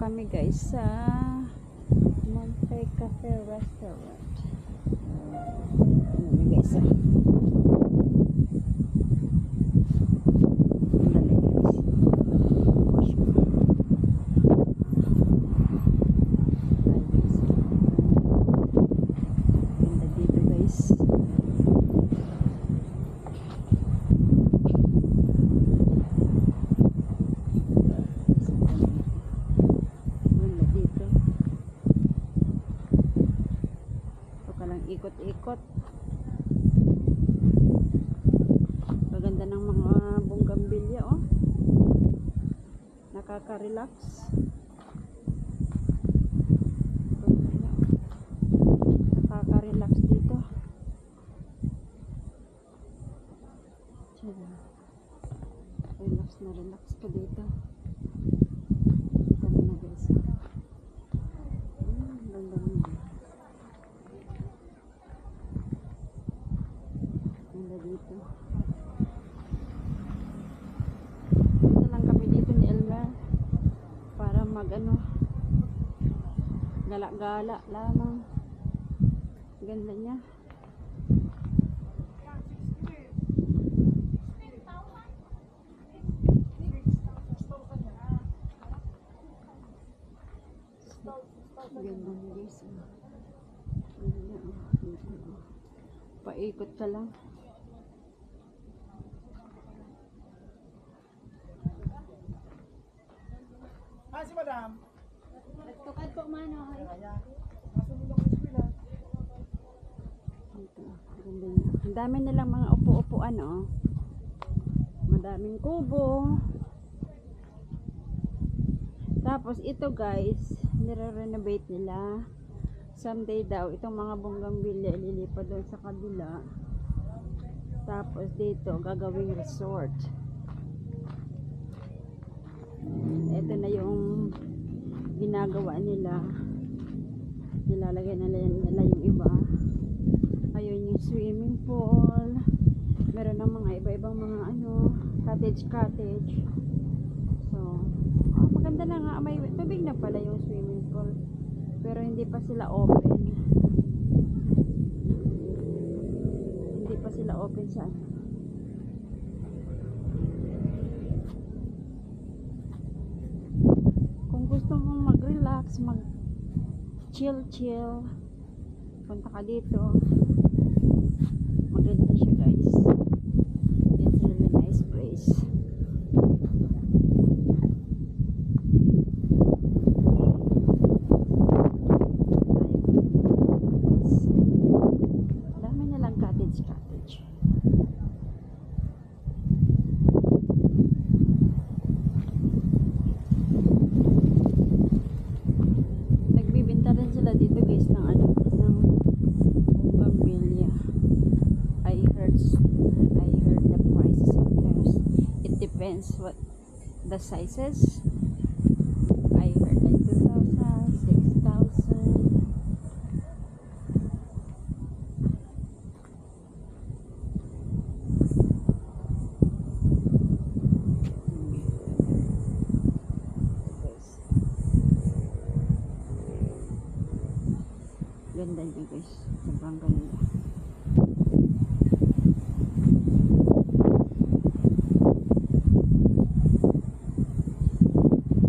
kami guys sa Monte Cafe Restaurant. Ano guys Dali guys. Wash mo. Ay guys. Ganda dito guys. Ikot-ikot. Maganda ng mga bonggambilya oh. Nakaka-relax. Nakaka-relax dito. Relax na relax ka dito. Dito na guys. Ganda naman. Dito. Dito lang kami dito ni Elmer para mag-ano gala-gala lamang. Ganda niya. Ganda niya guys. Paikot ka lang. Si madam. Tukad po mano. Ang dami nilang mga upo-upuan oh. Madaming kubo. Tapos ito guys, nire-renovate nila. Someday daw itong mga bonggambilya ililipat doon sa kabila. Tapos dito gagawing resort. Ito na yung ginagawa nila. Nilalagay nila yung iba. Ayun yung swimming pool. Meron ng mga iba-ibang mga ano, cottage. So, maganda na nga. May tubig na pala yung swimming pool. Pero hindi pa sila open. Hindi pa sila open sa gusto mong mag-relax, mag-chill, punta ka dito. Maganda siya guys. It's really nice place. Dami nilang cottage. Sila dito guys ng ano ng bonggambilya. I heard the prices sometimes it depends what the sizes. I heard like 2,000, 6,000. Ganda niya guys, sobrang ganda.